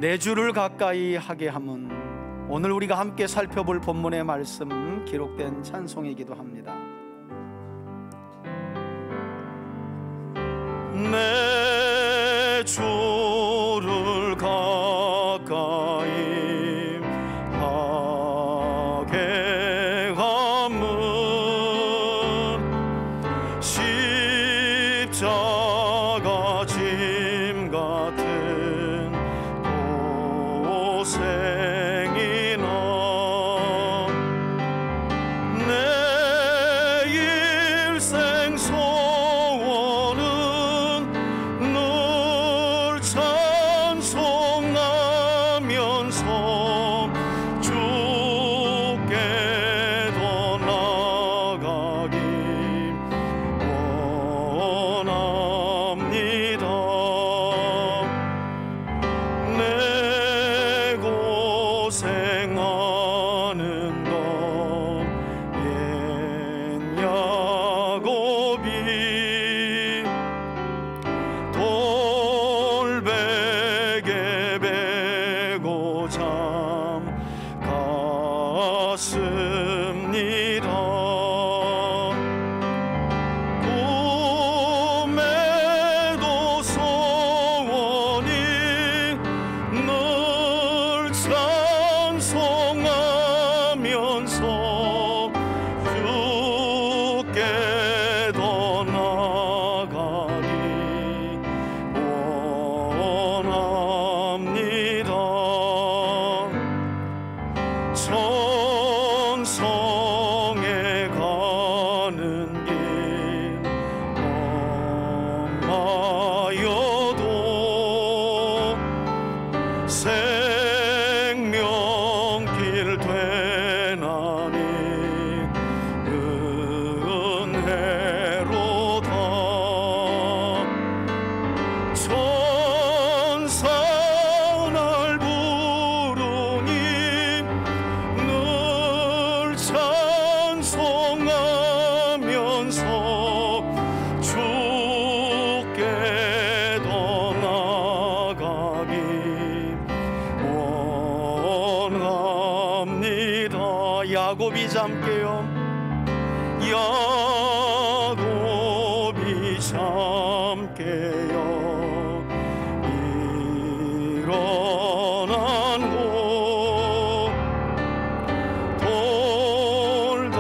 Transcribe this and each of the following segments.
내 주를 가까이 하게 함은 오늘 우리가 함께 살펴볼 본문의 말씀 기록된 찬송이기도 합니다. 내 주를 가까이 하게 함은 십자가 짐 같은 고생이나 내 일생 소원은 늘 찬송하면서 주께 더 나아가기 원합니다. 내 고생하는 것 옛 야곱이 돌베개 베고 잠 갔습니다. 꿈에도 소원이 늘 찬송하면서 주께 더 나아가기 원합니다. 천성에 가는 길 험하여도 생명길 되나니 은혜로다. 천사 날 부르니 늘 찬송하면서 주께 더 나아가기 원합니다. 야곱이 잠깨요. 야곱이 잠깨요. 일어난 곳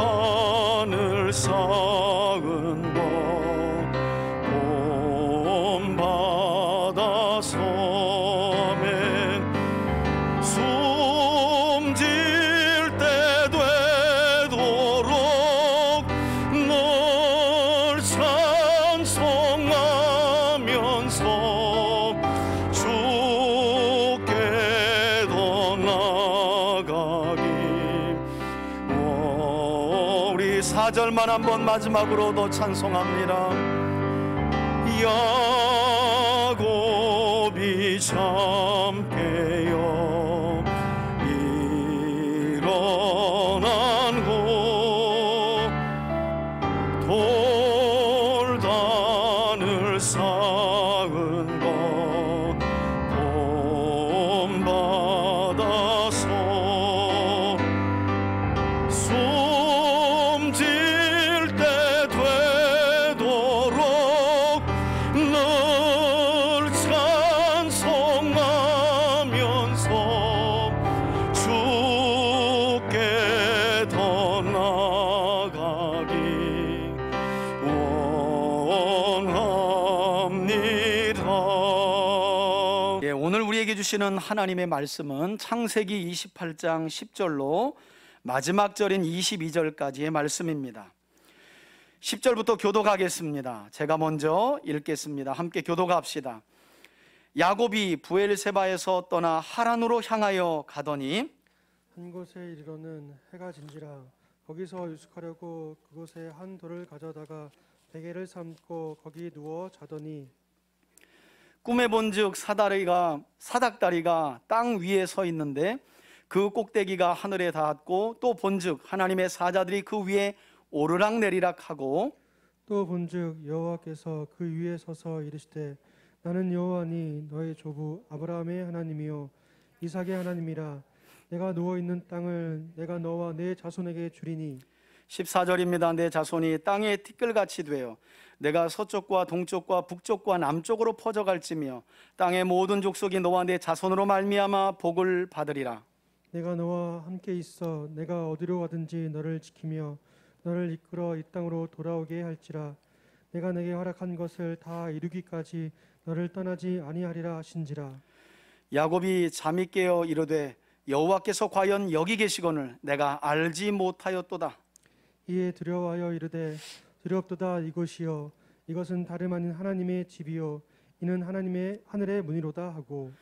돌단을 쌓은 것 본바다 섬에 숨질 때 되도록 널 찬송하면서 주께 더 나아가기 우리 4절만 한번 마지막으로 더 찬송합니다. 야곱이 잠깨요. 일어난 곳 돌단을 쌓은 것 본바다 섬 숨질 때 되도록 늘 찬송하면서 주께 더 나아가기 원합니다. 예, 오늘 우리에게 주시는 하나님의 말씀은 창세기 28장 10절로 마지막 절인 22절까지의 말씀입니다. 10절부터 교독하겠습니다. 제가 먼저 읽겠습니다. 함께 교독합시다. 야곱이 부엘세바에서 떠나 하란으로 향하여 가더니 한 곳에 이르러는 해가 진지라. 거기서 유숙하려고 그곳에 한 돌을 가져다가 베개를 삼고 거기 누워 자더니 꿈에 본즉 사닥다리가 땅 위에 서 있는데 그 꼭대기가 하늘에 닿았고 또 본즉 하나님의 사자들이 그 위에 오르락내리락 하고 또 본즉 여호와께서 그 위에 서서 이르시되 나는 여호와니 너의 조부 아브라함의 하나님이요 이삭의 하나님이라. 내가 누워 있는 땅을 내가 너와 내 자손에게 주리니 14절입니다. 내 자손이 땅의 티끌같이 되어 내가 서쪽과 동쪽과 북쪽과 남쪽으로 퍼져갈지며 땅의 모든 족속이 너와 내 자손으로 말미암아 복을 받으리라. 내가 너와 함께 있어 내가 어디로 가든지 너를 지키며 너를 이끌어 이 땅으로 돌아오게 할지라. 내가 내게 허락한 것을 다 이루기까지 너를 떠나지 아니하리라 하신지라. 야곱이 잠이 깨어 이르되 여호와께서 과연 여기 계시거늘 내가 알지 못하였도다. 이에 두려워하여 이르되 두렵도다. 이곳이여 이것은 다름 아닌 하나님의 집이요 이는 하나님의 하늘의 문이로다 하고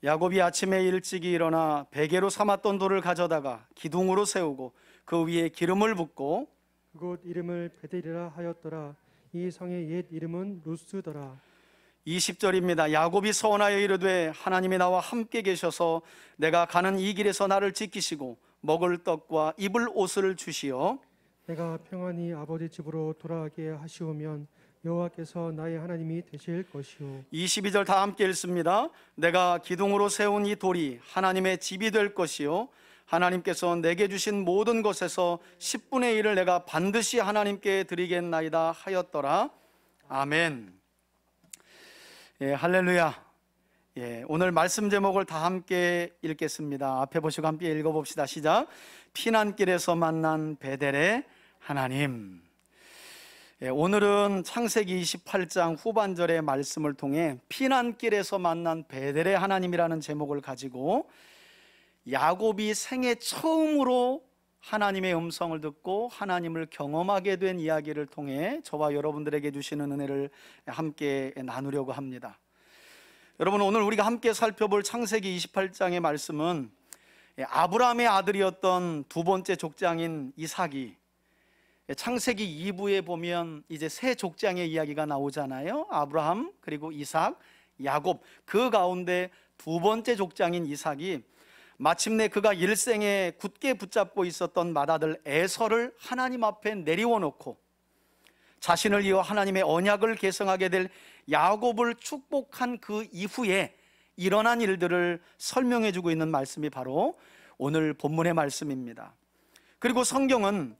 야곱이 아침에 일찍이 일어나 베개로 삼았던 돌을 가져다가 기둥으로 세우고 그 위에 기름을 붓고 그곳 이름을 베델이라 하였더라. 이 성의 옛 이름은 루스더라. 20절입니다. 야곱이 서원하여 이르되 하나님이 나와 함께 계셔서 내가 가는 이 길에서 나를 지키시고 먹을 떡과 입을 옷을 주시어 내가 평안히 아버지 집으로 돌아가게 하시오면 여호와께서 나의 하나님이 되실 것이요 22절 다 함께 읽습니다. 내가 기둥으로 세운 이 돌이 하나님의 집이 될 것이요 하나님께서 내게 주신 모든 것에서 10분의 1을 내가 반드시 하나님께 드리겠나이다 하였더라. 아멘. 예, 할렐루야. 예, 오늘 말씀 제목을 다 함께 읽겠습니다. 앞에 보시고 함께 읽어봅시다. 시작. 피난길에서 만난 베델의 하나님. 예, 오늘은 창세기 28장 후반절의 말씀을 통해 피난길에서 만난 베델의 하나님이라는 제목을 가지고 야곱이 생애 처음으로 하나님의 음성을 듣고 하나님을 경험하게 된 이야기를 통해 저와 여러분들에게 주시는 은혜를 함께 나누려고 합니다. 여러분, 오늘 우리가 함께 살펴볼 창세기 28장의 말씀은 아브라함의 아들이었던 두 번째 족장인 이삭이 창세기 2부에 보면 이제 세 족장의 이야기가 나오잖아요. 아브라함, 그리고 이삭, 야곱. 그 가운데 두 번째 족장인 이삭이 마침내 그가 일생에 굳게 붙잡고 있었던 맏아들 에서를 하나님 앞에 내리워 놓고 자신을 이어 하나님의 언약을 계승하게 될 야곱을 축복한 그 이후에 일어난 일들을 설명해 주고 있는 말씀이 바로 오늘 본문의 말씀입니다. 그리고 성경은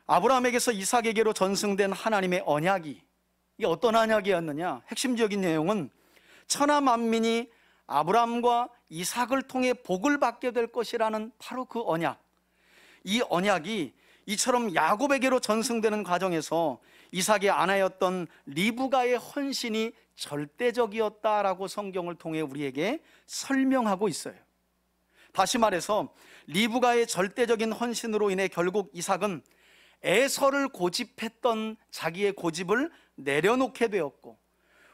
아브라함에게서 이삭에게로 전승된 하나님의 언약이 이게 어떤 언약이었느냐? 핵심적인 내용은 천하 만민이 아브라함과 이삭을 통해 복을 받게 될 것이라는 바로 그 언약. 이 언약이 이처럼 야곱에게로 전승되는 과정에서 이삭의 아내였던 리브가의 헌신이 절대적이었다라고 성경을 통해 우리에게 설명하고 있어요. 다시 말해서 리브가의 절대적인 헌신으로 인해 결국 이삭은 에서를 고집했던 자기의 고집을 내려놓게 되었고,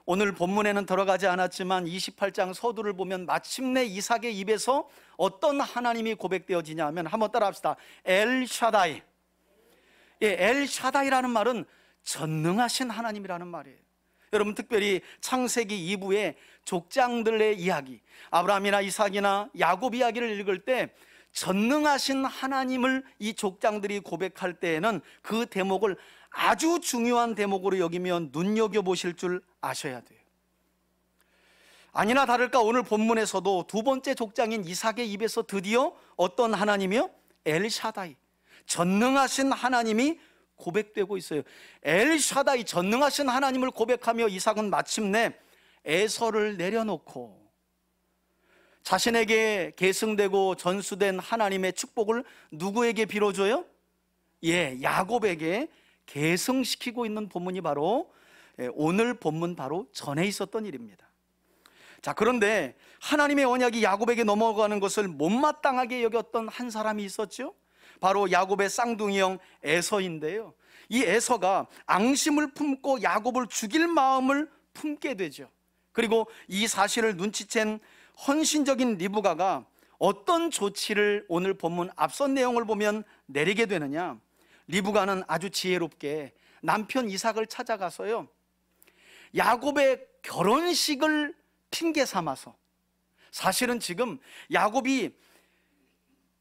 오늘 본문에는 들어가지 않았지만 28장 서두를 보면 마침내 이삭의 입에서 어떤 하나님이 고백되어지냐 하면 한번 따라합시다. 엘샤다이. 예, 엘샤다이라는 말은 전능하신 하나님이라는 말이에요. 여러분, 특별히 창세기 2부의 족장들의 이야기, 아브라함이나 이삭이나 야곱 이야기를 읽을 때 전능하신 하나님을 이 족장들이 고백할 때에는 그 대목을 아주 중요한 대목으로 여기며 눈여겨보실 줄 아셔야 돼요. 아니나 다를까 오늘 본문에서도 두 번째 족장인 이삭의 입에서 드디어 어떤 하나님이요? 엘샤다이, 전능하신 하나님이 고백되고 있어요. 엘샤다이, 전능하신 하나님을 고백하며 이삭은 마침내 에서를 내려놓고 자신에게 계승되고 전수된 하나님의 축복을 누구에게 빌어줘요? 예, 야곱에게 계승시키고 있는 본문이 바로 오늘 본문 바로 전에 있었던 일입니다. 자, 그런데 하나님의 언약이 야곱에게 넘어가는 것을 못마땅하게 여겼던 한 사람이 있었죠. 바로 야곱의 쌍둥이 형 에서인데요, 이 에서가 앙심을 품고 야곱을 죽일 마음을 품게 되죠. 그리고 이 사실을 눈치챈 헌신적인 리브가가 어떤 조치를 오늘 본문 앞선 내용을 보면 내리게 되느냐. 리브가는 아주 지혜롭게 남편 이삭을 찾아가서요, 야곱의 결혼식을 핑계 삼아서, 사실은 지금 야곱이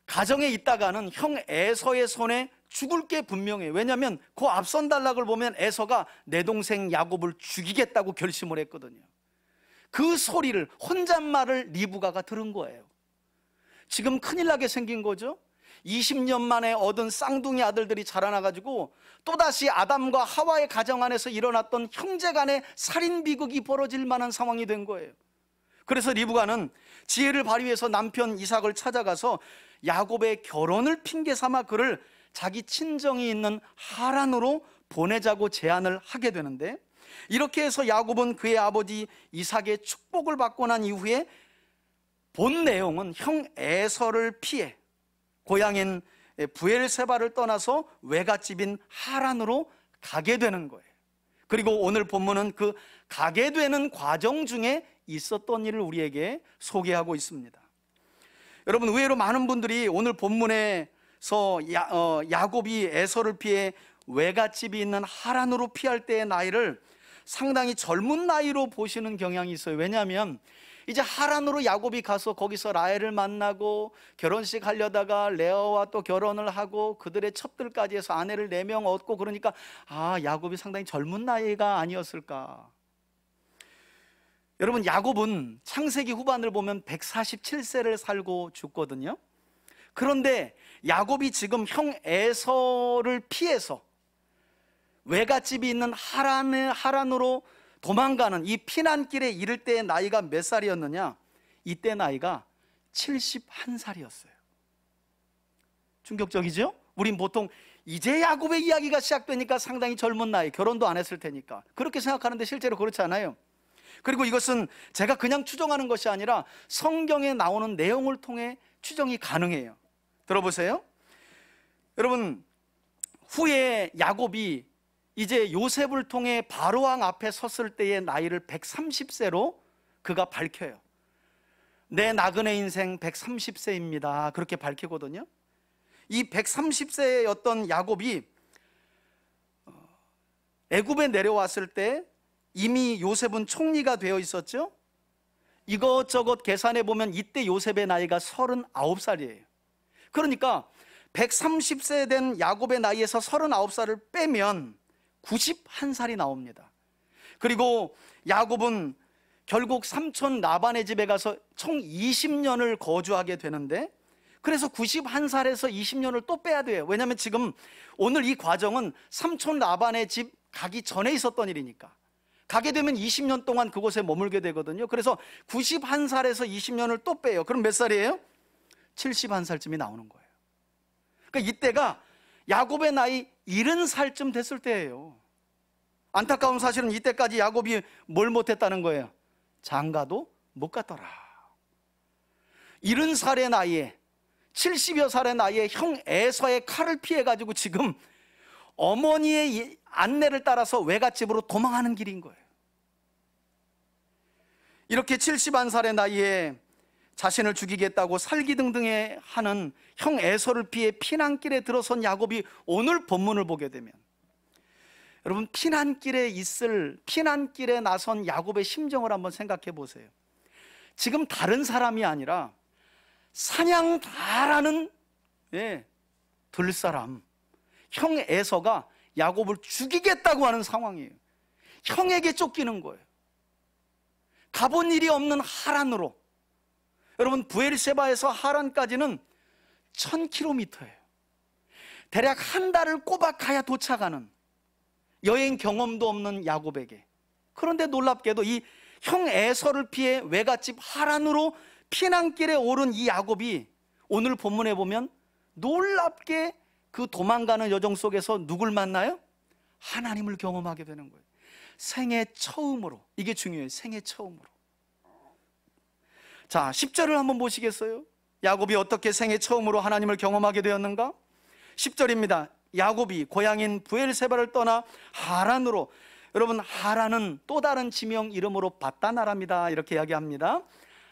가정에 있다가는 형 에서의 손에 죽을 게 분명해요. 왜냐하면 그 앞선 단락을 보면 에서가 내 동생 야곱을 죽이겠다고 결심을 했거든요. 그 소리를, 혼잣말을 리브가가 들은 거예요. 지금 큰일 나게 생긴 거죠. 20년 만에 얻은 쌍둥이 아들들이 자라나가지고 또다시 아담과 하와의 가정 안에서 일어났던 형제간의 살인 비극이 벌어질 만한 상황이 된 거예요. 그래서 리브가는 지혜를 발휘해서 남편 이삭을 찾아가서 야곱의 결혼을 핑계 삼아 그를 자기 친정이 있는 하란으로 보내자고 제안을 하게 되는데, 이렇게 해서 야곱은 그의 아버지 이삭의 축복을 받고 난 이후에 본 내용은 형 에서를 피해 고향인 브엘세바를 떠나서 외갓집인 하란으로 가게 되는 거예요. 그리고 오늘 본문은 그 가게 되는 과정 중에 있었던 일을 우리에게 소개하고 있습니다. 여러분, 의외로 많은 분들이 오늘 본문에서 야곱이 에서를 피해 외갓집이 있는 하란으로 피할 때의 나이를 상당히 젊은 나이로 보시는 경향이 있어요. 왜냐하면 이제 하란으로 야곱이 가서 거기서 라헬을 만나고 결혼식 하려다가 레아와 또 결혼을 하고 그들의 첩들까지 해서 아내를 4명 얻고, 그러니까 야곱이 상당히 젊은 나이가 아니었을까. 여러분, 야곱은 창세기 후반을 보면 147세를 살고 죽거든요. 그런데 야곱이 지금 형 에서를 피해서 외갓집이 있는 하란으로 도망가는 이 피난길에 이를 때의 나이가 몇 살이었느냐? 이때 나이가 71살이었어요. 충격적이죠? 우린 보통 이제 야곱의 이야기가 시작되니까 상당히 젊은 나이, 결혼도 안 했을 테니까 그렇게 생각하는데 실제로 그렇지 않아요. 그리고 이것은 제가 그냥 추정하는 것이 아니라 성경에 나오는 내용을 통해 추정이 가능해요. 들어보세요. 여러분, 후에 야곱이 이제 요셉을 통해 바로왕 앞에 섰을 때의 나이를 130세로 그가 밝혀요. 내 나그네 인생 130세입니다. 그렇게 밝히거든요. 이 130세였던 야곱이 애굽에 내려왔을 때 이미 요셉은 총리가 되어 있었죠. 이것저것 계산해 보면 이때 요셉의 나이가 39살이에요. 그러니까 130세 된 야곱의 나이에서 39살을 빼면 91살이 나옵니다. 그리고 야곱은 결국 삼촌 라반의 집에 가서 총 20년을 거주하게 되는데, 그래서 91살에서 20년을 또 빼야 돼요. 왜냐하면 지금 오늘 이 과정은 삼촌 라반의 집 가기 전에 있었던 일이니까 가게 되면 20년 동안 그곳에 머물게 되거든요. 그래서 91살에서 20년을 또 빼요. 그럼 몇 살이에요? 71살쯤이 나오는 거예요. 그러니까 이때가 야곱의 나이 70살쯤 됐을 때예요. 안타까운 사실은 이때까지 야곱이 뭘 못했다는 거예요? 장가도 못 갔더라. 70살의 나이에 70여 살의 나이에 형 에서의 칼을 피해가지고 지금 어머니의 안내를 따라서 외갓집으로 도망하는 길인 거예요. 이렇게 71살의 나이에 자신을 죽이겠다고 살기등등해 하는 형 에서를 피해 피난길에 들어선 야곱이 오늘 본문을 보게 되면, 여러분, 피난길에 나선 야곱의 심정을 한번 생각해 보세요. 지금 다른 사람이 아니라 사냥 다라는 들사람 형 에서가 야곱을 죽이겠다고 하는 상황이에요. 형에게 쫓기는 거예요. 가본 일이 없는 하란으로. 여러분, 브엘세바에서 하란까지는 1000km예요. 대략 한 달을 꼬박 가야 도착하는 여행 경험도 없는 야곱에게, 그런데 놀랍게도 이 형 에서를 피해 외갓집 하란으로 피난길에 오른 이 야곱이 오늘 본문에 보면 놀랍게 그 도망가는 여정 속에서 누굴 만나요? 하나님을 경험하게 되는 거예요. 생애 처음으로. 이게 중요해요. 생애 처음으로. 자, 10절을 한번 보시겠어요? 야곱이 어떻게 생애 처음으로 하나님을 경험하게 되었는가? 10절입니다. 야곱이 고향인 브엘세바를 떠나 하란으로. 여러분, 하란은 또 다른 지명 이름으로 바다나라입니다. 이렇게 이야기합니다.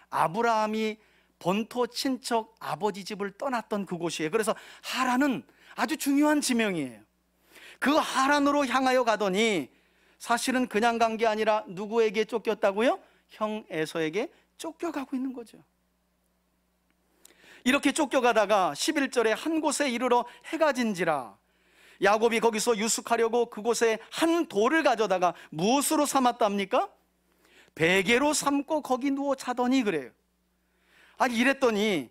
아브라함이 본토 친척 아버지 집을 떠났던 그곳이에요. 그래서 하란은 아주 중요한 지명이에요. 그 하란으로 향하여 가더니 사실은 그냥 간 게 아니라 누구에게 쫓겼다고요? 형 에서에게 쫓겨가고 있는 거죠. 이렇게 쫓겨가다가 11절에 한 곳에 이르러 해가 진지라. 야곱이 거기서 유숙하려고 그곳에 한 돌을 가져다가 무엇으로 삼았답니까? 베개로 삼고 거기 누워 자더니 그래요. 아니, 이랬더니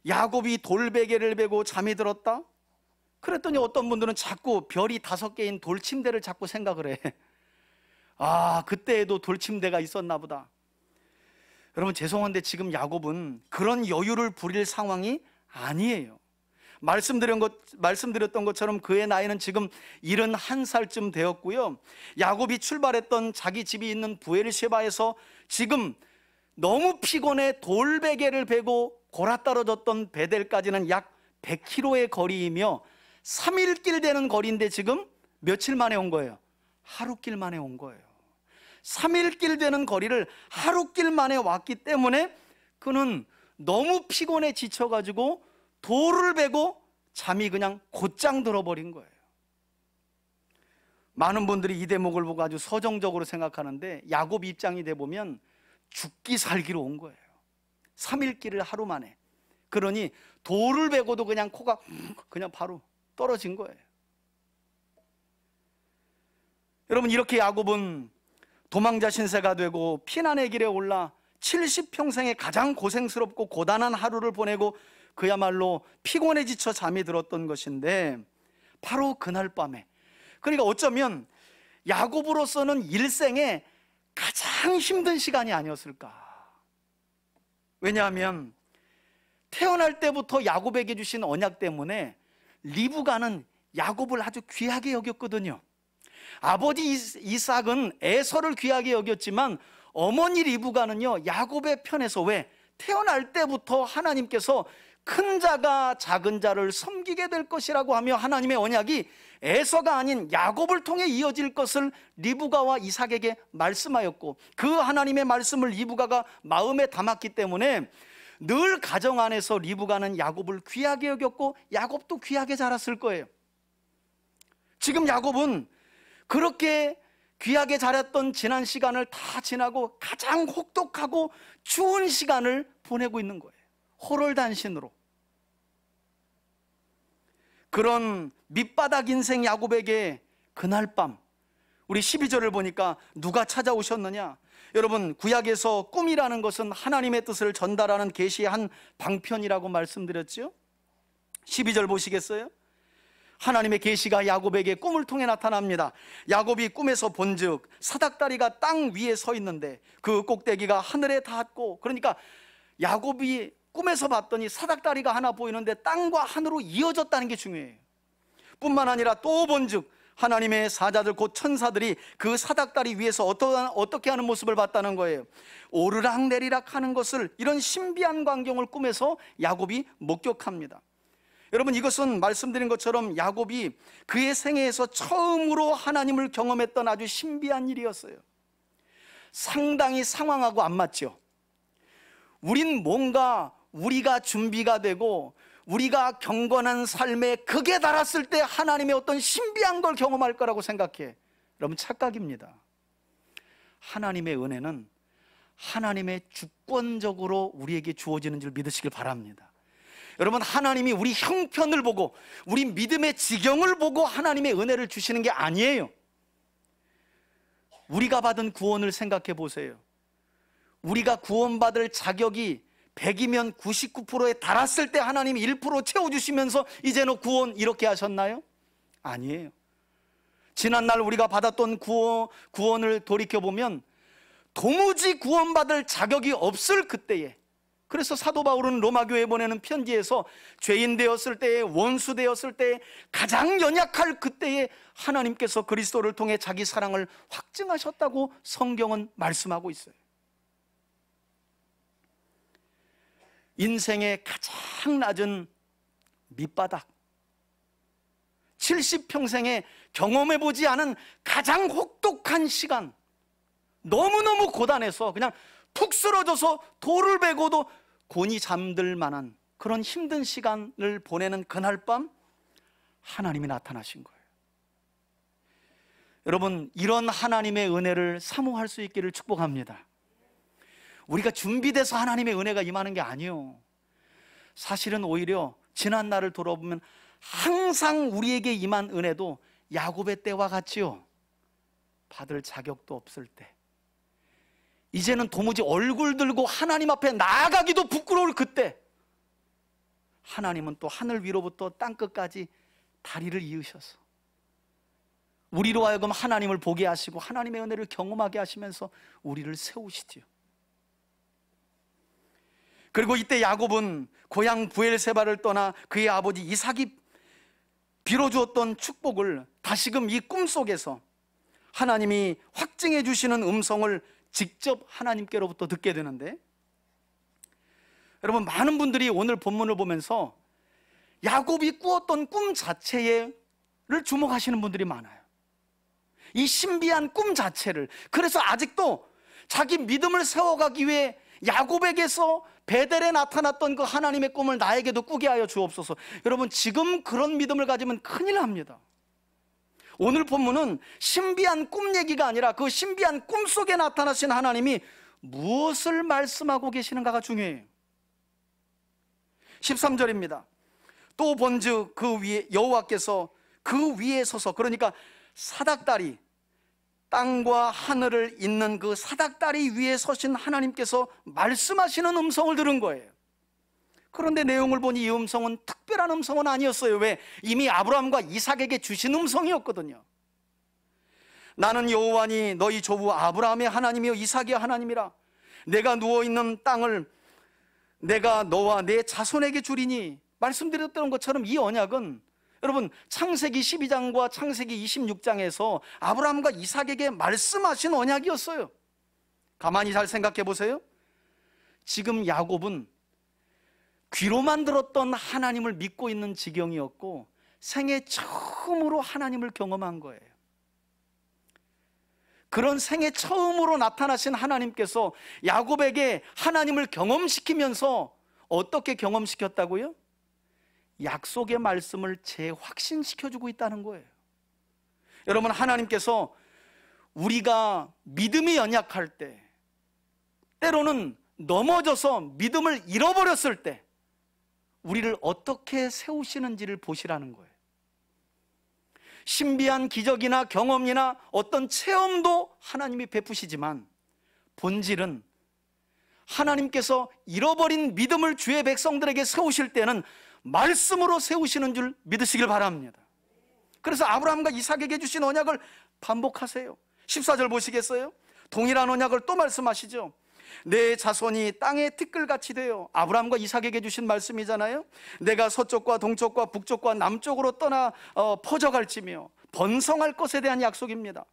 야곱이 돌베개를 베고 잠이 들었다? 그랬더니 어떤 분들은 자꾸 별이 5개인 돌침대를 자꾸 생각을 해. 아, 그때에도 돌침대가 있었나 보다. 여러분, 죄송한데 지금 야곱은 그런 여유를 부릴 상황이 아니에요. 말씀드렸던 것처럼 그의 나이는 지금 71살쯤 되었고요. 야곱이 출발했던 자기 집이 있는 부엘셰바에서 지금 너무 피곤해 돌베개를 베고 골아떨어졌던 베델까지는 약 100km의 거리이며 3일길 되는 거리인데 지금 며칠 만에 온 거예요? 하루길 만에 온 거예요. 3일길 되는 거리를 하루길 만에 왔기 때문에 그는 너무 피곤해 지쳐가지고 돌을 베고 잠이 그냥 곧장 들어버린 거예요. 많은 분들이 이 대목을 보고 아주 서정적으로 생각하는데 야곱 입장이 돼보면 죽기 살기로 온 거예요. 3일길을 하루 만에. 그러니 돌을 베고도 그냥 코가 그냥 바로 떨어진 거예요. 여러분, 이렇게 야곱은 도망자 신세가 되고 피난의 길에 올라 70평생에 가장 고생스럽고 고단한 하루를 보내고 그야말로 피곤해 지쳐 잠이 들었던 것인데, 바로 그날 밤에, 그러니까 어쩌면 야곱으로서는 일생에 가장 힘든 시간이 아니었을까. 왜냐하면 태어날 때부터 야곱에게 주신 언약 때문에 리브가는 야곱을 아주 귀하게 여겼거든요. 아버지 이삭은 에서를 귀하게 여겼지만 어머니 리브가는요, 야곱의 편에서, 왜? 태어날 때부터 하나님께서 큰 자가 작은 자를 섬기게 될 것이라고 하며 하나님의 언약이 에서가 아닌 야곱을 통해 이어질 것을 리브가와 이삭에게 말씀하였고, 그 하나님의 말씀을 리브가가 마음에 담았기 때문에 늘 가정 안에서 리브가는 야곱을 귀하게 여겼고 야곱도 귀하게 자랐을 거예요. 지금 야곱은 그렇게 귀하게 자랐던 지난 시간을 다 지나고 가장 혹독하고 추운 시간을 보내고 있는 거예요. 호롤단신으로. 그런 밑바닥 인생 야곱에게 그날 밤, 우리 12절을 보니까 누가 찾아오셨느냐? 여러분, 구약에서 꿈이라는 것은 하나님의 뜻을 전달하는 계시의 한 방편이라고 말씀드렸죠. 12절 보시겠어요? 하나님의 계시가 야곱에게 꿈을 통해 나타납니다. 야곱이 꿈에서 본즉 사닥다리가 땅 위에 서 있는데 그 꼭대기가 하늘에 닿았고, 그러니까 야곱이 꿈에서 봤더니 사닥다리가 하나 보이는데 땅과 하늘로 이어졌다는 게 중요해요. 뿐만 아니라 또 본즉 하나님의 사자들 곧 천사들이 그 사닥다리 위에서 어떻게 하는 모습을 봤다는 거예요. 오르락 내리락 하는 것을, 이런 신비한 광경을 꿈에서 야곱이 목격합니다. 여러분, 이것은 말씀드린 것처럼 야곱이 그의 생애에서 처음으로 하나님을 경험했던 아주 신비한 일이었어요. 상당히 상황하고 안 맞죠. 우린 뭔가 우리가 준비가 되고 우리가 경건한 삶에 극에 달았을 때 하나님의 어떤 신비한 걸 경험할 거라고 생각해. 여러분, 착각입니다. 하나님의 은혜는 하나님의 주권적으로 우리에게 주어지는 줄 믿으시길 바랍니다. 여러분, 하나님이 우리 형편을 보고 우리 믿음의 지경을 보고 하나님의 은혜를 주시는 게 아니에요. 우리가 받은 구원을 생각해 보세요. 우리가 구원받을 자격이 100이면 99%에 달았을 때 하나님이 1% 채워주시면서 이제 너 구원 이렇게 하셨나요? 아니에요. 지난날 우리가 받았던 구원을 돌이켜보면 도무지 구원받을 자격이 없을 그때에, 그래서 사도 바울은 로마교회에 보내는 편지에서 죄인 되었을 때에, 원수 되었을 때에, 가장 연약할 그때에 하나님께서 그리스도를 통해 자기 사랑을 확증하셨다고 성경은 말씀하고 있어요. 인생의 가장 낮은 밑바닥, 70평생에 경험해보지 않은 가장 혹독한 시간, 너무너무 고단해서 그냥 푹 쓰러져서 돌을 베고도 곤히 잠들 만한 그런 힘든 시간을 보내는 그날 밤 하나님이 나타나신 거예요. 여러분, 이런 하나님의 은혜를 사모할 수 있기를 축복합니다. 우리가 준비돼서 하나님의 은혜가 임하는 게 아니에요. 사실은 오히려 지난 날을 돌아보면 항상 우리에게 임한 은혜도 야곱의 때와 같지요. 받을 자격도 없을 때, 이제는 도무지 얼굴 들고 하나님 앞에 나아가기도 부끄러울 그때, 하나님은 또 하늘 위로부터 땅 끝까지 다리를 이으셔서 우리로 하여금 하나님을 보게 하시고 하나님의 은혜를 경험하게 하시면서 우리를 세우시지요. 그리고 이때 야곱은 고향 브엘세바를 떠나 그의 아버지 이삭이 빌어주었던 축복을 다시금 이 꿈속에서 하나님이 확증해 주시는 음성을 직접 하나님께로부터 듣게 되는데, 여러분, 많은 분들이 오늘 본문을 보면서 야곱이 꾸었던 꿈 자체를 주목하시는 분들이 많아요. 이 신비한 꿈 자체를. 그래서 아직도 자기 믿음을 세워가기 위해 야곱에게서 베델에 나타났던 그 하나님의 꿈을 나에게도 꾸게 하여 주옵소서. 여러분, 지금 그런 믿음을 가지면 큰일 납니다. 오늘 본문은 신비한 꿈 얘기가 아니라 그 신비한 꿈 속에 나타나신 하나님이 무엇을 말씀하고 계시는가가 중요해요. 13절입니다. 또 본즉 그 위에 여호와께서 그 위에 서서, 그러니까 사닥다리, 땅과 하늘을 잇는 그 사닥다리 위에 서신 하나님께서 말씀하시는 음성을 들은 거예요. 그런데 내용을 보니 이 음성은 특별한 음성은 아니었어요. 왜? 이미 아브라함과 이삭에게 주신 음성이었거든요. 나는 여호와니 너희 조부 아브라함의 하나님이요 이삭의 하나님이라. 내가 누워있는 땅을 내가 너와 내 자손에게 주리니. 말씀드렸던 것처럼 이 언약은 여러분 창세기 12장과 창세기 26장에서 아브라함과 이삭에게 말씀하신 언약이었어요. 가만히 잘 생각해 보세요. 지금 야곱은 귀로만 들었던 하나님을 믿고 있는 지경이었고 생애 처음으로 하나님을 경험한 거예요. 그런 생애 처음으로 나타나신 하나님께서 야곱에게 하나님을 경험시키면서 어떻게 경험시켰다고요? 약속의 말씀을 재확신시켜주고 있다는 거예요. 여러분, 하나님께서 우리가 믿음이 연약할 때, 때로는 넘어져서 믿음을 잃어버렸을 때 우리를 어떻게 세우시는지를 보시라는 거예요. 신비한 기적이나 경험이나 어떤 체험도 하나님이 베푸시지만 본질은 하나님께서 잃어버린 믿음을 주의 백성들에게 세우실 때는 말씀으로 세우시는 줄 믿으시길 바랍니다. 그래서 아브라함과 이삭에게 주신 언약을 반복하세요. 14절 보시겠어요? 동일한 언약을 또 말씀하시죠. 내 자손이 땅의 티끌같이 되어, 아브라함과 이삭에게 주신 말씀이잖아요. 내가 서쪽과 동쪽과 북쪽과 남쪽으로 떠나 퍼져갈지며 번성할 것에 대한 약속입니다.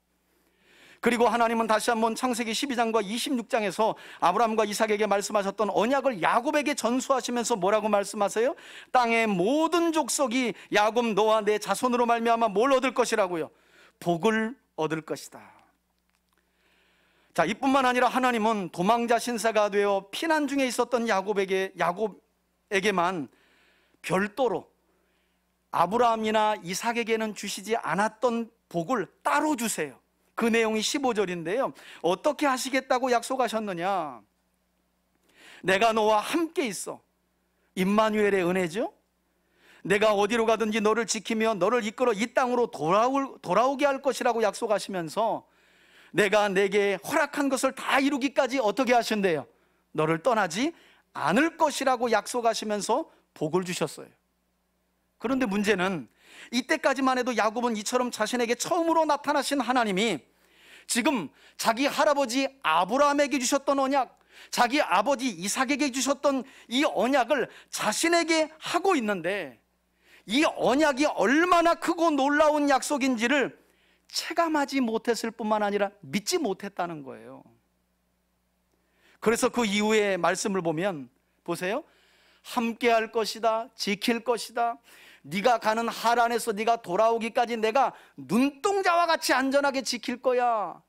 그리고 하나님은 다시 한번 창세기 12장과 26장에서 아브라함과 이삭에게 말씀하셨던 언약을 야곱에게 전수하시면서 뭐라고 말씀하세요? 땅의 모든 족속이 야곱 너와 내 자손으로 말미암아 뭘 얻을 것이라고요? 복을 얻을 것이다. 자, 이뿐만 아니라 하나님은 도망자 신세가 되어 피난 중에 있었던 야곱에게만 별도로 아브라함이나 이삭에게는 주시지 않았던 복을 따로 주세요. 그 내용이 15절인데요. 어떻게 하시겠다고 약속하셨느냐? 내가 너와 함께 있어. 임마누엘의 은혜죠. 내가 어디로 가든지 너를 지키며 너를 이끌어 이 땅으로 돌아오게 할 것이라고 약속하시면서 내가 내게 허락한 것을 다 이루기까지 어떻게 하신대요? 너를 떠나지 않을 것이라고 약속하시면서 복을 주셨어요. 그런데 문제는 이때까지만 해도 야곱은 이처럼 자신에게 처음으로 나타나신 하나님이 지금 자기 할아버지 아브라함에게 주셨던 언약, 자기 아버지 이삭에게 주셨던 이 언약을 자신에게 하고 있는데 이 언약이 얼마나 크고 놀라운 약속인지를 체감하지 못했을 뿐만 아니라 믿지 못했다는 거예요. 그래서 그 이후의 말씀을 보면 보세요. 함께 할 것이다, 지킬 것이다, 네가 가는 하란에서 네가 돌아오기까지 내가 눈동자와 같이 안전하게 지킬 거야.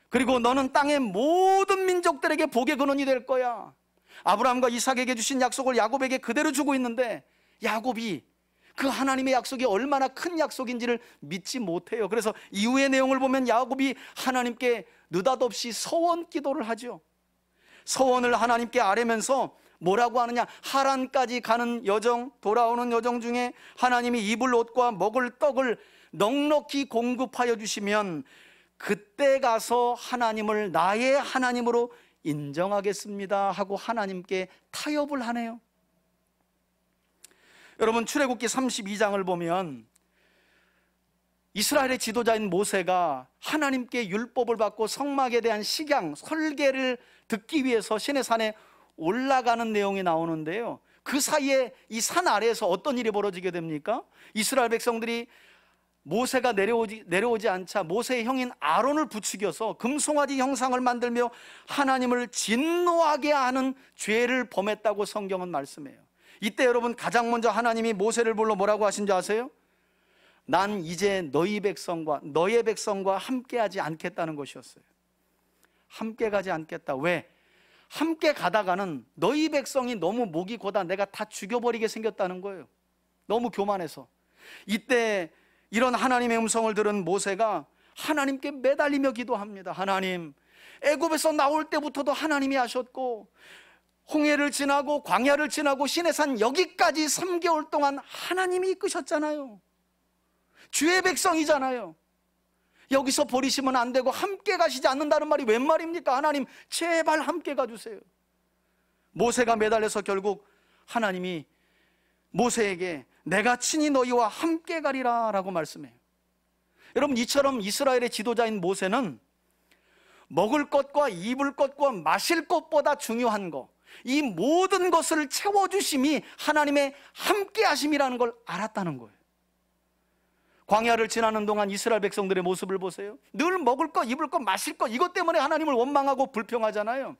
그리고 너는 땅의 모든 민족들에게 복의 근원이 될 거야. 아브라함과 이삭에게 주신 약속을 야곱에게 그대로 주고 있는데 야곱이 그 하나님의 약속이 얼마나 큰 약속인지를 믿지 못해요. 그래서 이후의 내용을 보면 야곱이 하나님께 느닷없이 서원 기도를 하죠. 서원을 하나님께 아뢰면서 뭐라고 하느냐? 하란까지 가는 여정, 돌아오는 여정 중에 하나님이 입을 옷과 먹을 떡을 넉넉히 공급하여 주시면 그때 가서 하나님을 나의 하나님으로 인정하겠습니다 하고 하나님께 타협을 하네요. 여러분, 출애굽기 32장을 보면 이스라엘의 지도자인 모세가 하나님께 율법을 받고 성막에 대한 식양, 설계를 듣기 위해서 시내산에 올라가는 내용이 나오는데요, 그 사이에 이 산 아래에서 어떤 일이 벌어지게 됩니까? 이스라엘 백성들이 모세가 내려오지 않자 모세의 형인 아론을 부추겨서 금송아지 형상을 만들며 하나님을 진노하게 하는 죄를 범했다고 성경은 말씀해요. 이때 여러분, 가장 먼저 하나님이 모세를 불러 뭐라고 하신 줄 아세요? 난 이제 너의 백성과 함께하지 않겠다는 것이었어요. 함께 가지 않겠다. 왜? 함께 가다가는 너희 백성이 너무 목이 고다 내가 다 죽여버리게 생겼다는 거예요. 너무 교만해서. 이때 이런 하나님의 음성을 들은 모세가 하나님께 매달리며 기도합니다. 하나님, 애굽에서 나올 때부터도 하나님이 하셨고, 홍해를 지나고 광야를 지나고 시내산 여기까지 3개월 동안 하나님이 이끄셨잖아요. 주의 백성이잖아요. 여기서 버리시면 안 되고 함께 가시지 않는다는 말이 웬 말입니까? 하나님, 제발 함께 가주세요. 모세가 매달려서 결국 하나님이 모세에게 내가 친히 너희와 함께 가리라 라고 말씀해요. 여러분, 이처럼 이스라엘의 지도자인 모세는 먹을 것과 입을 것과 마실 것보다 중요한 거, 이 모든 것을 채워주심이 하나님의 함께 하심이라는 걸 알았다는 거예요. 광야를 지나는 동안 이스라엘 백성들의 모습을 보세요. 늘 먹을 것, 입을 것, 마실 것, 이것 때문에 하나님을 원망하고 불평하잖아요.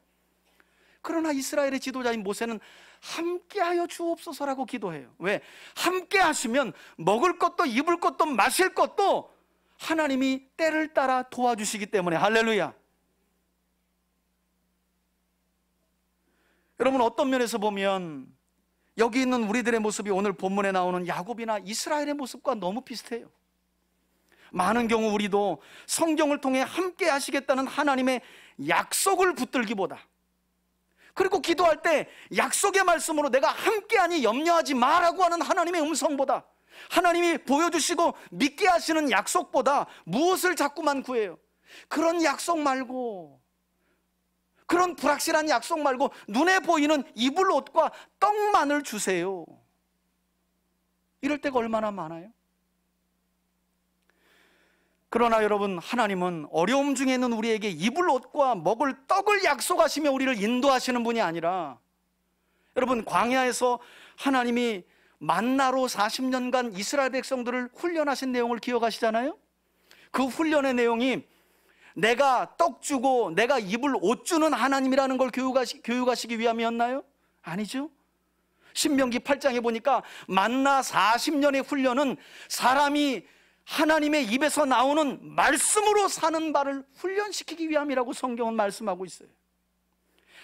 그러나 이스라엘의 지도자인 모세는 함께하여 주옵소서라고 기도해요. 왜? 함께 하시면 먹을 것도 입을 것도 마실 것도 하나님이 때를 따라 도와주시기 때문에. 할렐루야. 여러분, 어떤 면에서 보면 여기 있는 우리들의 모습이 오늘 본문에 나오는 야곱이나 이스라엘의 모습과 너무 비슷해요. 많은 경우 우리도 성경을 통해 함께 하시겠다는 하나님의 약속을 붙들기보다, 그리고 기도할 때 약속의 말씀으로 내가 함께하니 염려하지 마라고 하는 하나님의 음성보다, 하나님이 보여주시고 믿게 하시는 약속보다 무엇을 자꾸만 구해요? 그런 약속 말고, 그런 불확실한 약속 말고 눈에 보이는 이불 옷과 떡만을 주세요. 이럴 때가 얼마나 많아요. 그러나 여러분, 하나님은 어려움 중에 있는 우리에게 이불 옷과 먹을 떡을 약속하시며 우리를 인도하시는 분이 아니라, 여러분, 광야에서 하나님이 만나로 40년간 이스라엘 백성들을 훈련하신 내용을 기억하시잖아요. 그 훈련의 내용이 내가 떡 주고 내가 입을 옷 주는 하나님이라는 걸 교육하시기 위함이었나요? 아니죠. 신명기 8장에 보니까 만나 40년의 훈련은 사람이 하나님의 입에서 나오는 말씀으로 사는 바를 훈련시키기 위함이라고 성경은 말씀하고 있어요.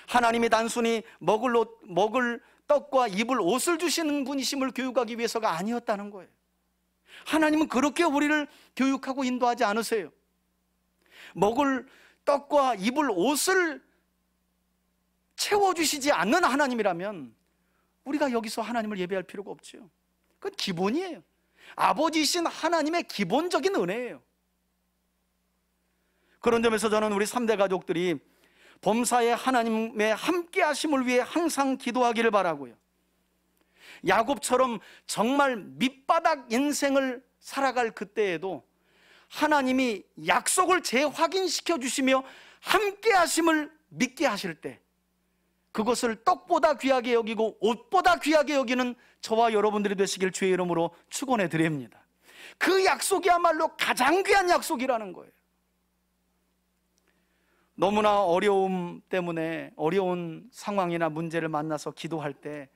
하나님이 단순히 먹을 떡과 입을 옷을 주시는 분이심을 교육하기 위해서가 아니었다는 거예요. 하나님은 그렇게 우리를 교육하고 인도하지 않으세요. 먹을 떡과 입을 옷을 채워주시지 않는 하나님이라면 우리가 여기서 하나님을 예배할 필요가 없죠. 그건 기본이에요. 아버지이신 하나님의 기본적인 은혜예요. 그런 점에서 저는 우리 3대 가족들이 범사에 하나님의 함께 하심을 위해 항상 기도하기를 바라고요. 야곱처럼 정말 밑바닥 인생을 살아갈 그때에도 하나님이 약속을 재확인시켜 주시며 함께 하심을 믿게 하실 때, 그것을 떡보다 귀하게 여기고 옷보다 귀하게 여기는 저와 여러분들이 되시길 주의 이름으로 축원해 드립니다. 그 약속이야말로 가장 귀한 약속이라는 거예요. 너무나 어려움 때문에 어려운 상황이나 문제를 만나서 기도할 때,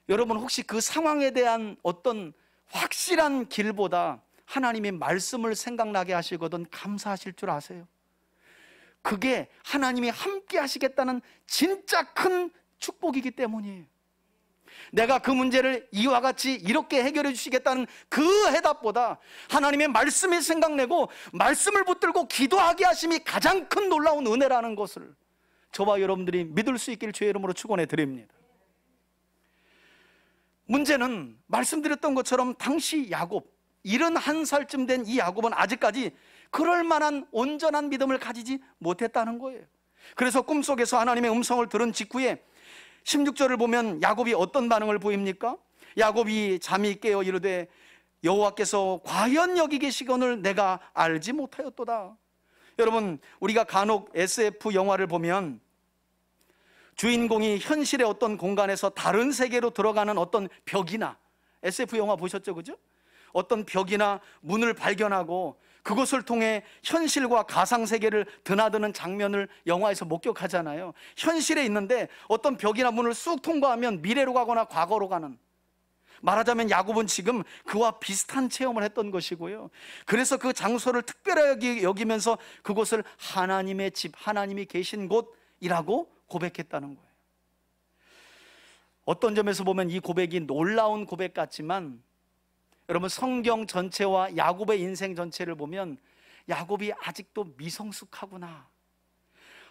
여러분 혹시 그 상황에 대한 어떤 확실한 길보다 하나님의 말씀을 생각나게 하시거든 감사하실 줄 아세요? 그게 하나님이 함께 하시겠다는 진짜 큰 축복이기 때문이에요. 내가 그 문제를 이와 같이 이렇게 해결해 주시겠다는 그 해답보다 하나님의 말씀이 생각내고 말씀을 붙들고 기도하게 하심이 가장 큰 놀라운 은혜라는 것을 저와 여러분들이 믿을 수 있길 주의 이름으로 축원해 드립니다. 문제는 말씀드렸던 것처럼 당시 야곱, 71살쯤 된 이 야곱은 아직까지 그럴 만한 온전한 믿음을 가지지 못했다는 거예요. 그래서 꿈속에서 하나님의 음성을 들은 직후에 16절을 보면 야곱이 어떤 반응을 보입니까? 야곱이 잠이 깨어 이르되 여호와께서 과연 여기 계시거늘 내가 알지 못하였도다. 여러분, 우리가 간혹 SF 영화를 보면 주인공이 현실의 어떤 공간에서 다른 세계로 들어가는 어떤 벽이나, SF 영화 보셨죠? 그죠? 어떤 벽이나 문을 발견하고 그것을 통해 현실과 가상세계를 드나드는 장면을 영화에서 목격하잖아요. 현실에 있는데 어떤 벽이나 문을 쑥 통과하면 미래로 가거나 과거로 가는, 말하자면 야곱은 지금 그와 비슷한 체험을 했던 것이고요. 그래서 그 장소를 특별하게 여기면서 그곳을 하나님의 집, 하나님이 계신 곳이라고 고백했다는 거예요. 어떤 점에서 보면 이 고백이 놀라운 고백 같지만, 여러분, 성경 전체와 야곱의 인생 전체를 보면 야곱이 아직도 미성숙하구나,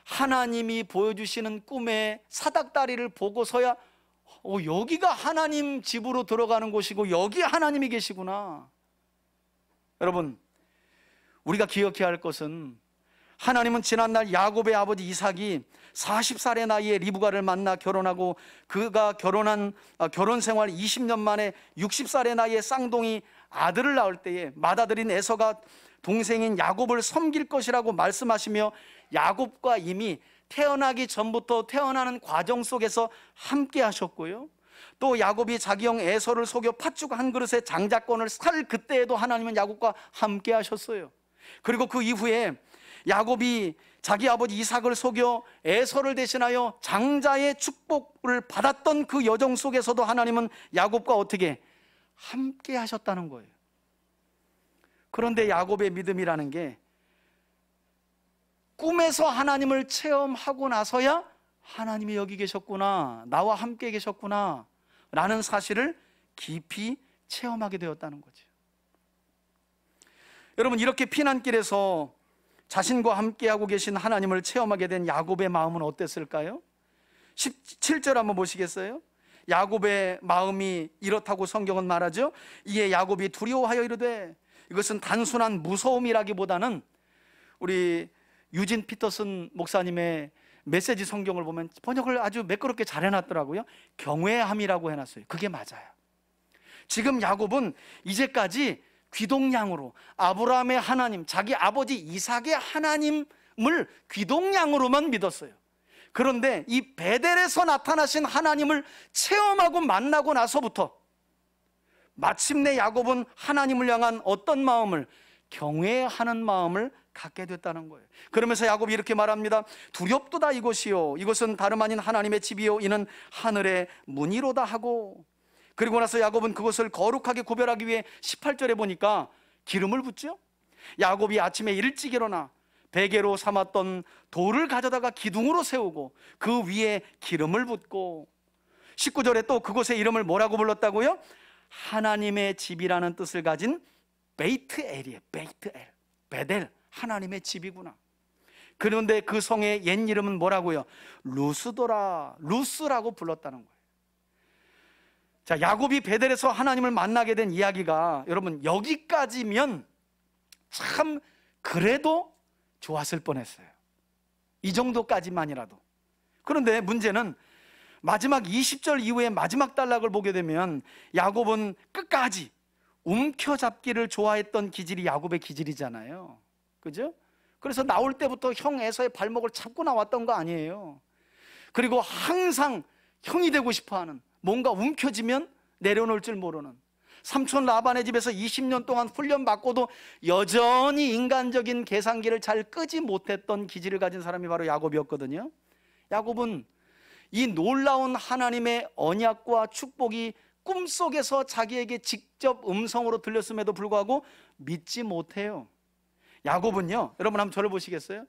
하나님이 보여주시는 꿈의 사닥다리를 보고서야 여기가 하나님 집으로 들어가는 곳이고 여기 하나님이 계시구나. 여러분, 우리가 기억해야 할 것은 하나님은 지난날 야곱의 아버지 이삭이 40살의 나이에 리브가를 만나 결혼하고 그가 결혼 생활 20년 만에 60살의 나이에 쌍둥이 아들을 낳을 때에 맏아들인 에서가 동생인 야곱을 섬길 것이라고 말씀하시며 야곱과 이미 태어나기 전부터 태어나는 과정 속에서 함께 하셨고요, 또 야곱이 자기 형 에서를 속여 팥죽 한 그릇의 장자권을 살 그때에도 하나님은 야곱과 함께 하셨어요. 그리고 그 이후에 야곱이 자기 아버지 이삭을 속여 에서를 대신하여 장자의 축복을 받았던 그 여정 속에서도 하나님은 야곱과 어떻게 함께 하셨다는 거예요. 그런데 야곱의 믿음이라는 게 꿈에서 하나님을 체험하고 나서야 하나님이 여기 계셨구나, 나와 함께 계셨구나 라는 사실을 깊이 체험하게 되었다는 거죠. 여러분, 이렇게 피난길에서 자신과 함께하고 계신 하나님을 체험하게 된 야곱의 마음은 어땠을까요? 17절 한번 보시겠어요? 야곱의 마음이 이렇다고 성경은 말하죠. 이에 야곱이 두려워하여 이르되, 이것은 단순한 무서움이라기보다는 우리 유진 피터슨 목사님의 메시지 성경을 보면 번역을 아주 매끄럽게 잘 해놨더라고요. 경외함이라고 해놨어요. 그게 맞아요. 지금 야곱은 이제까지 귀동냥으로 아브라함의 하나님, 자기 아버지 이삭의 하나님을 귀동냥으로만 믿었어요. 그런데 이 베델에서 나타나신 하나님을 체험하고 만나고 나서부터 마침내 야곱은 하나님을 향한 어떤 마음을, 경외하는 마음을 갖게 됐다는 거예요. 그러면서 야곱이 이렇게 말합니다. 두렵도다 이곳이요, 이곳은 다름 아닌 하나님의 집이요, 이는 하늘의 문이로다 하고, 그리고 나서 야곱은 그것을 거룩하게 구별하기 위해 18절에 보니까 기름을 붓죠. 야곱이 아침에 일찍 일어나 베개로 삼았던 돌을 가져다가 기둥으로 세우고 그 위에 기름을 붓고, 19절에 또 그곳의 이름을 뭐라고 불렀다고요? 하나님의 집이라는 뜻을 가진 베이트엘이에요. 베이트엘, 베델, 하나님의 집이구나. 그런데 그 성의 옛 이름은 뭐라고요? 루스도라, 루스라고 불렀다는 거예요. 자, 야곱이 베델에서 하나님을 만나게 된 이야기가 여러분 여기까지면 참 그래도 좋았을 뻔했어요. 이 정도까지만이라도. 그런데 문제는 마지막 20절 이후에 마지막 단락을 보게 되면 야곱은 끝까지 움켜잡기를 좋아했던 기질이 야곱의 기질이잖아요. 그죠? 그래서 나올 때부터 형 에서의 발목을 잡고 나왔던 거 아니에요. 그리고 항상 형이 되고 싶어하는, 뭔가 움켜쥐면 내려놓을 줄 모르는, 삼촌 라반의 집에서 20년 동안 훈련받고도 여전히 인간적인 계산기를 잘 끄지 못했던 기질을 가진 사람이 바로 야곱이었거든요. 야곱은 이 놀라운 하나님의 언약과 축복이 꿈속에서 자기에게 직접 음성으로 들렸음에도 불구하고 믿지 못해요. 야곱은요, 여러분 한번 저를 보시겠어요?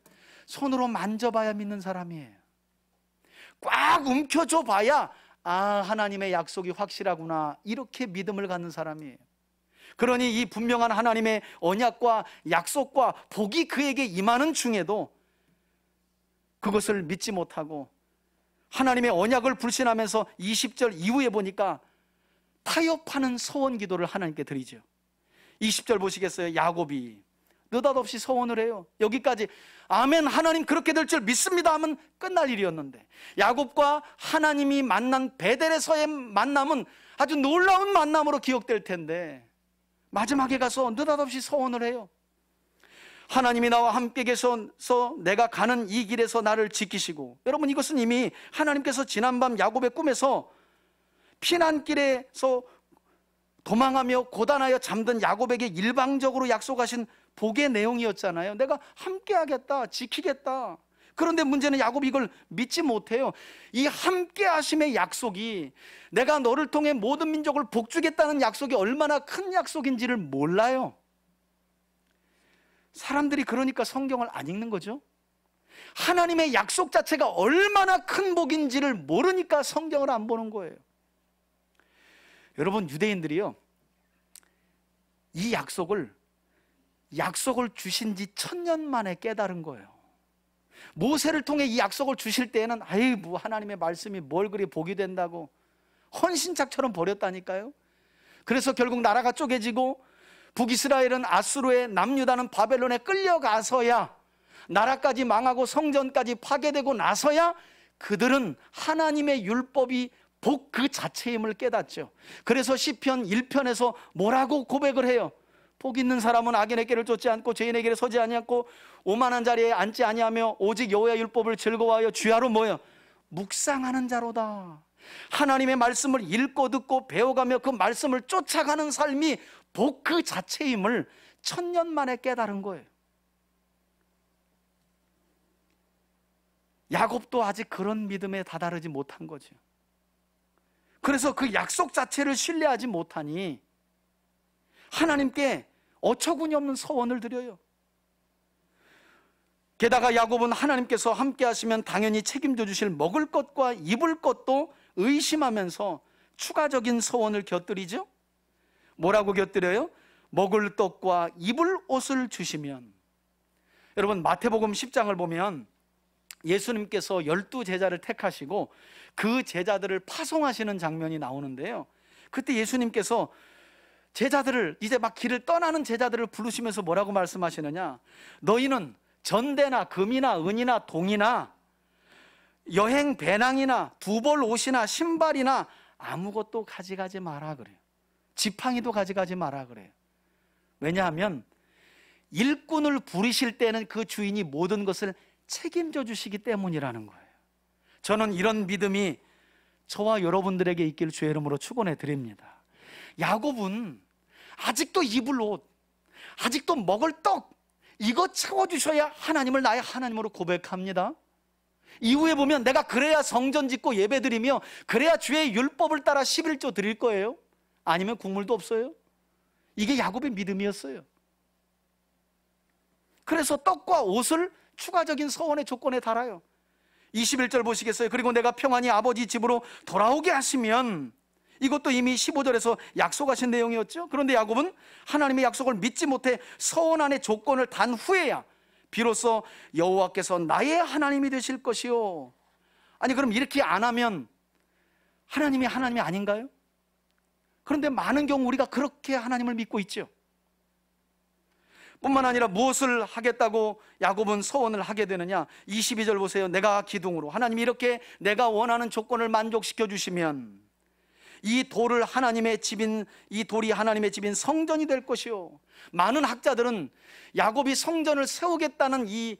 손으로 만져봐야 믿는 사람이에요. 꽉 움켜줘 봐야 하나님의 약속이 확실하구나, 이렇게 믿음을 갖는 사람이에요. 그러니 이 분명한 하나님의 언약과 약속과 복이 그에게 임하는 중에도 그것을 믿지 못하고 하나님의 언약을 불신하면서 20절 이후에 보니까 타협하는 소원 기도를 하나님께 드리죠. 20절 보시겠어요? 야곱이 느닷없이 소원을 해요. 여기까지 아멘, 하나님 그렇게 될 줄 믿습니다 하면 끝날 일이었는데, 야곱과 하나님이 만난 베델에서의 만남은 아주 놀라운 만남으로 기억될 텐데 마지막에 가서 느닷없이 서원을 해요. 하나님이 나와 함께 계셔서 내가 가는 이 길에서 나를 지키시고, 여러분 이것은 이미 하나님께서 지난밤 야곱의 꿈에서 피난길에서 도망하며 고단하여 잠든 야곱에게 일방적으로 약속하신 복의 내용이었잖아요. 내가 함께 하겠다, 지키겠다. 그런데 문제는 야곱이 이걸 믿지 못해요. 이 함께 하심의 약속이, 내가 너를 통해 모든 민족을 복주겠다는 약속이 얼마나 큰 약속인지를 몰라요. 사람들이 그러니까 성경을 안 읽는 거죠. 하나님의 약속 자체가 얼마나 큰 복인지를 모르니까 성경을 안 보는 거예요. 여러분, 유대인들이요, 이 약속을 주신 지 1000년 만에 깨달은 거예요. 모세를 통해 이 약속을 주실 때에는 뭐 하나님의 말씀이 뭘 그리 복이 된다고 헌신짝처럼 버렸다니까요. 그래서 결국 나라가 쪼개지고 북이스라엘은 아수르에, 남유다는 바벨론에 끌려가서야, 나라까지 망하고 성전까지 파괴되고 나서야 그들은 하나님의 율법이 복 그 자체임을 깨닫죠. 그래서 시편 1편에서 뭐라고 고백을 해요? 복 있는 사람은 악인의 길을 쫓지 않고 죄인의 길에 서지 아니하고 오만한 자리에 앉지 아니하며 오직 여호와의 율법을 즐거워하여 주야로 뭐예요? 묵상하는 자로다. 하나님의 말씀을 읽고 듣고 배워가며 그 말씀을 쫓아가는 삶이 복 그 자체임을 1000년 만에 깨달은 거예요. 야곱도 아직 그런 믿음에 다다르지 못한 거죠. 그래서 그 약속 자체를 신뢰하지 못하니 하나님께 어처구니 없는 서원을 드려요. 게다가 야곱은 하나님께서 함께 하시면 당연히 책임져 주실 먹을 것과 입을 것도 의심하면서 추가적인 서원을 곁들이죠. 뭐라고 곁들여요? 먹을 떡과 입을 옷을 주시면. 여러분, 마태복음 10장을 보면 예수님께서 12제자를 택하시고 그 제자들을 파송하시는 장면이 나오는데요, 그때 예수님께서 제자들을, 이제 막 길을 떠나는 제자들을 부르시면서 뭐라고 말씀하시느냐, 너희는 전대나 금이나 은이나 동이나 여행 배낭이나 두벌 옷이나 신발이나 아무것도 가져가지 마라 그래요. 지팡이도 가져가지 마라 그래요. 왜냐하면 일꾼을 부리실 때는 그 주인이 모든 것을 책임져 주시기 때문이라는 거예요. 저는 이런 믿음이 저와 여러분들에게 있기를 주의 이름으로 축원해 드립니다. 야곱은 아직도 입을 옷, 아직도 먹을 떡, 이거 채워주셔야 하나님을 나의 하나님으로 고백합니다. 이후에 보면 내가 그래야 성전 짓고 예배 드리며 그래야 주의 율법을 따라 11조 드릴 거예요. 아니면 국물도 없어요. 이게 야곱의 믿음이었어요. 그래서 떡과 옷을 추가적인 서원의 조건에 달아요. 21절 보시겠어요? 그리고 내가 평안히 아버지 집으로 돌아오게 하시면, 이것도 이미 15절에서 약속하신 내용이었죠. 그런데 야곱은 하나님의 약속을 믿지 못해 서원 안의 조건을 단 후에야 비로소 여호와께서 나의 하나님이 되실 것이요. 아니, 그럼 이렇게 안 하면 하나님이 아닌가요? 그런데 많은 경우 우리가 그렇게 하나님을 믿고 있죠. 뿐만 아니라 무엇을 하겠다고 야곱은 서원을 하게 되느냐, 22절 보세요. 내가 기둥으로, 하나님이 이렇게 내가 원하는 조건을 만족시켜 주시면 이 돌이 하나님의 집인 성전이 될 것이요. 많은 학자들은 야곱이 성전을 세우겠다는 이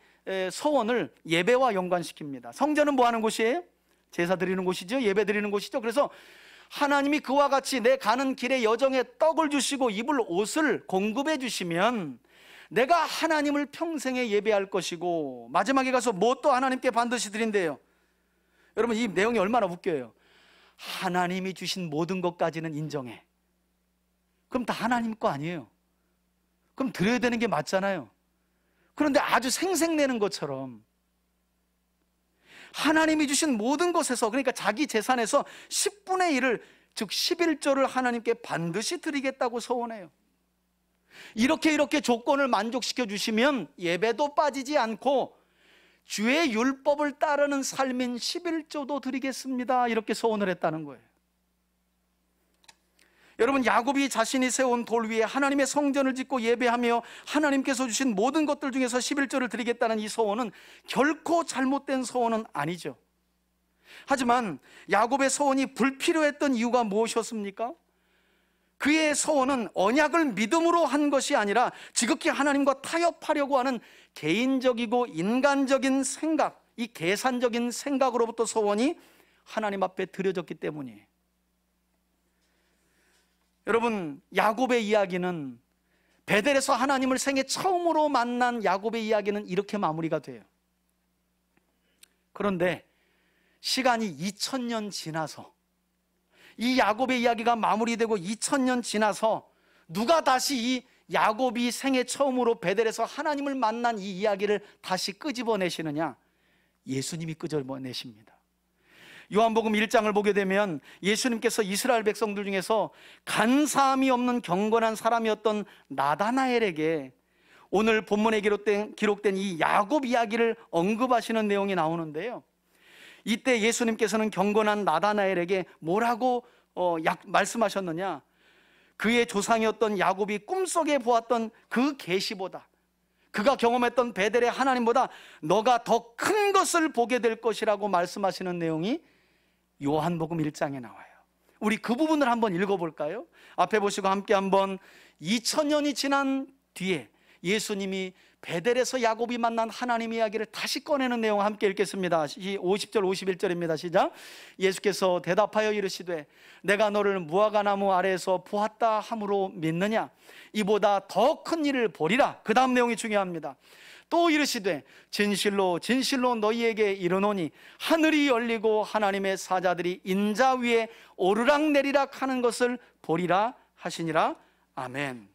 서원을 예배와 연관시킵니다. 성전은 뭐 하는 곳이에요? 제사 드리는 곳이죠. 예배 드리는 곳이죠. 그래서 하나님이 그와 같이 내 가는 길에 여정에 떡을 주시고 입을 옷을 공급해 주시면 내가 하나님을 평생에 예배할 것이고, 마지막에 가서 뭐 또 하나님께 반드시 드린대요. 여러분, 이 내용이 얼마나 웃겨요. 하나님이 주신 모든 것까지는 인정해. 그럼 다 하나님 거 아니에요? 그럼 드려야 되는 게 맞잖아요. 그런데 아주 생색내는 것처럼 하나님이 주신 모든 것에서, 그러니까 자기 재산에서 10분의 1을, 즉 11조를 하나님께 반드시 드리겠다고 서원해요. 이렇게 조건을 만족시켜 주시면 예배도 빠지지 않고 주의 율법을 따르는 삶인 11조도 드리겠습니다. 이렇게 서원을 했다는 거예요. 여러분, 야곱이 자신이 세운 돌 위에 하나님의 성전을 짓고 예배하며 하나님께서 주신 모든 것들 중에서 11조를 드리겠다는 이 서원은 결코 잘못된 서원은 아니죠. 하지만 야곱의 서원이 불필요했던 이유가 무엇이었습니까? 그의 서원은 언약을 믿음으로 한 것이 아니라 지극히 하나님과 타협하려고 하는 개인적이고 인간적인 생각, 이 계산적인 생각으로부터 서원이 하나님 앞에 드려졌기 때문이에요. 여러분, 야곱의 이야기는, 베델에서 하나님을 생애 처음으로 만난 야곱의 이야기는 이렇게 마무리가 돼요. 그런데 시간이 2000년 지나서, 이 야곱의 이야기가 마무리되고 2000년 지나서 누가 다시 이 야곱이 생애 처음으로 베델에서 하나님을 만난 이 이야기를 다시 끄집어내시느냐? 예수님이 끄집어내십니다. 요한복음 1장을 보게 되면 예수님께서 이스라엘 백성들 중에서 간사함이 없는 경건한 사람이었던 나다나엘에게 오늘 본문에 기록된 이 야곱 이야기를 언급하시는 내용이 나오는데요, 이때 예수님께서는 경건한 나다나엘에게 뭐라고 말씀하셨느냐? 그의 조상이었던 야곱이 꿈속에 보았던 그 계시보다, 그가 경험했던 베델의 하나님보다 너가 더 큰 것을 보게 될 것이라고 말씀하시는 내용이 요한복음 1장에 나와요. 우리 그 부분을 한번 읽어볼까요? 앞에 보시고 함께 한번 2000년이 지난 뒤에 예수님이 베델에서 야곱이 만난 하나님 이야기를 다시 꺼내는 내용 함께 읽겠습니다. 50절 51절입니다. 시작. 예수께서 대답하여 이르시되 내가 너를 무화과나무 아래에서 보았다 함으로 믿느냐? 이보다 더 큰 일을 보리라. 그 다음 내용이 중요합니다. 또 이르시되 진실로 진실로 너희에게 이르노니 하늘이 열리고 하나님의 사자들이 인자 위에 오르락내리락 하는 것을 보리라 하시니라. 아멘.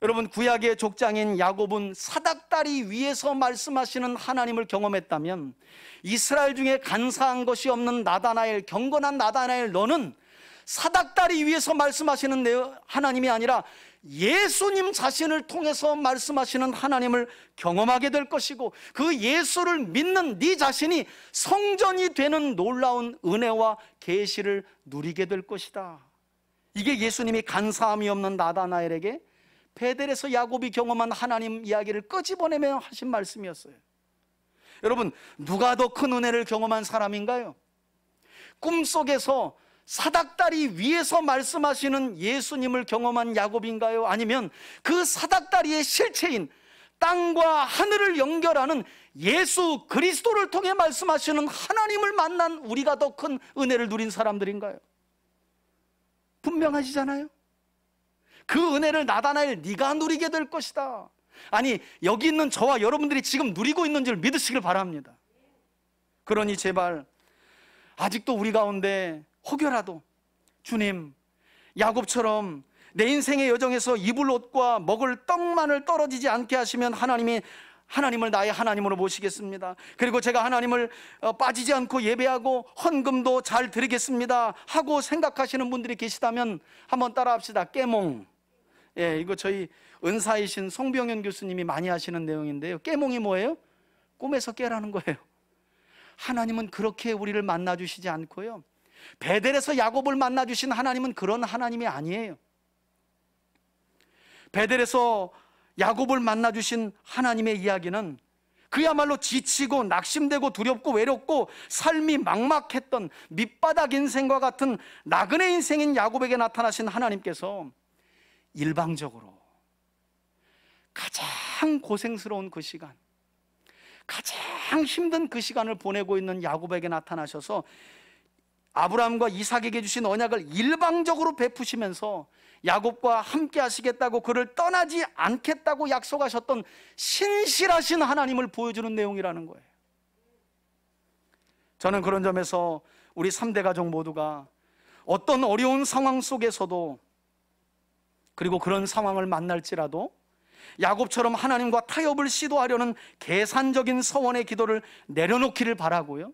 여러분, 구약의 족장인 야곱은 사닥다리 위에서 말씀하시는 하나님을 경험했다면, 이스라엘 중에 간사한 것이 없는 나다나엘, 경건한 나다나엘, 너는 사닥다리 위에서 말씀하시는 하나님이 아니라 예수님 자신을 통해서 말씀하시는 하나님을 경험하게 될 것이고, 그 예수를 믿는 네 자신이 성전이 되는 놀라운 은혜와 계시를 누리게 될 것이다. 이게 예수님이 간사함이 없는 나다나엘에게 베델에서 야곱이 경험한 하나님 이야기를 끄집어내며 하신 말씀이었어요. 여러분, 누가 더 큰 은혜를 경험한 사람인가요? 꿈속에서 사닥다리 위에서 말씀하시는 예수님을 경험한 야곱인가요? 아니면 그 사닥다리의 실체인 땅과 하늘을 연결하는 예수 그리스도를 통해 말씀하시는 하나님을 만난 우리가 더 큰 은혜를 누린 사람들인가요? 분명하시잖아요. 그 은혜를 나다나엘 네가 누리게 될 것이다. 아니, 여기 있는 저와 여러분들이 지금 누리고 있는 줄 믿으시길 바랍니다. 그러니 제발 아직도 우리 가운데 혹여라도 주님, 야곱처럼 내 인생의 여정에서 입을 옷과 먹을 떡만을 떨어지지 않게 하시면 하나님을 나의 하나님으로 모시겠습니다. 그리고 제가 하나님을 빠지지 않고 예배하고 헌금도 잘 드리겠습니다 하고 생각하시는 분들이 계시다면 한번 따라합시다. 깨몽. 예, 이거 저희 은사이신 송병현 교수님이 많이 하시는 내용인데요, 깨몽이 뭐예요? 꿈에서 깨라는 거예요. 하나님은 그렇게 우리를 만나주시지 않고요, 베델에서 야곱을 만나주신 하나님은 그런 하나님이 아니에요. 베델에서 야곱을 만나주신 하나님의 이야기는 그야말로 지치고 낙심되고 두렵고 외롭고 삶이 막막했던 밑바닥 인생과 같은 나그네 인생인 야곱에게 나타나신 하나님께서 일방적으로 가장 고생스러운 그 시간, 가장 힘든 그 시간을 보내고 있는 야곱에게 나타나셔서 아브라함과 이삭에게 주신 언약을 일방적으로 베푸시면서 야곱과 함께 하시겠다고, 그를 떠나지 않겠다고 약속하셨던 신실하신 하나님을 보여주는 내용이라는 거예요. 저는 그런 점에서 우리 3대 가족 모두가 어떤 어려운 상황 속에서도, 그리고 그런 상황을 만날지라도 야곱처럼 하나님과 타협을 시도하려는 계산적인 서원의 기도를 내려놓기를 바라고요,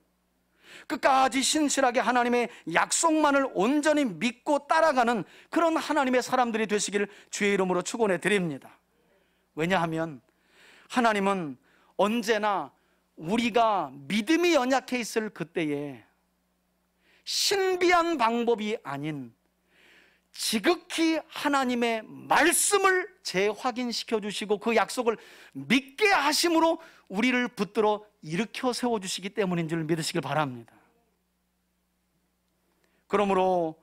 끝까지 신실하게 하나님의 약속만을 온전히 믿고 따라가는 그런 하나님의 사람들이 되시기를 주의 이름으로 축원해 드립니다. 왜냐하면 하나님은 언제나 우리가 믿음이 연약해 있을 그때에 신비한 방법이 아닌 지극히 하나님의 말씀을 재확인시켜 주시고 그 약속을 믿게 하심으로 우리를 붙들어 일으켜 세워주시기 때문인 줄 믿으시길 바랍니다. 그러므로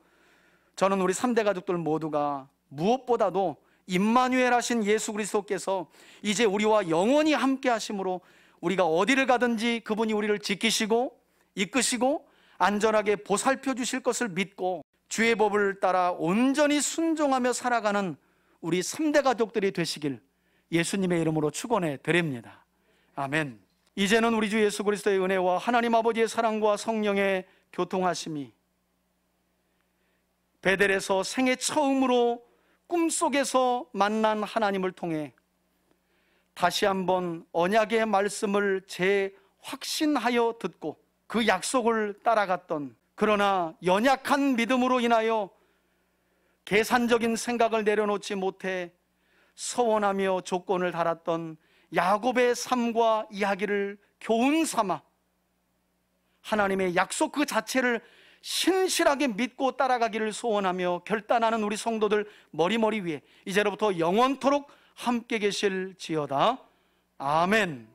저는 우리 3대 가족들 모두가 무엇보다도 임마누엘 하신 예수 그리스도께서 이제 우리와 영원히 함께 하심으로 우리가 어디를 가든지 그분이 우리를 지키시고 이끄시고 안전하게 보살펴 주실 것을 믿고 주의 법을 따라 온전히 순종하며 살아가는 우리 3대 가족들이 되시길 예수님의 이름으로 축원해 드립니다. 아멘. 이제는 우리 주 예수 그리스도의 은혜와 하나님 아버지의 사랑과 성령의 교통하심이 베델에서 생애 처음으로 꿈속에서 만난 하나님을 통해 다시 한번 언약의 말씀을 재확신하여 듣고 그 약속을 따라갔던, 그러나 연약한 믿음으로 인하여 계산적인 생각을 내려놓지 못해 서원하며 조건을 달았던 야곱의 삶과 이야기를 교훈 삼아 하나님의 약속 그 자체를 신실하게 믿고 따라가기를 소원하며 결단하는 우리 성도들 머리머리 위에 이제로부터 영원토록 함께 계실지어다. 아멘.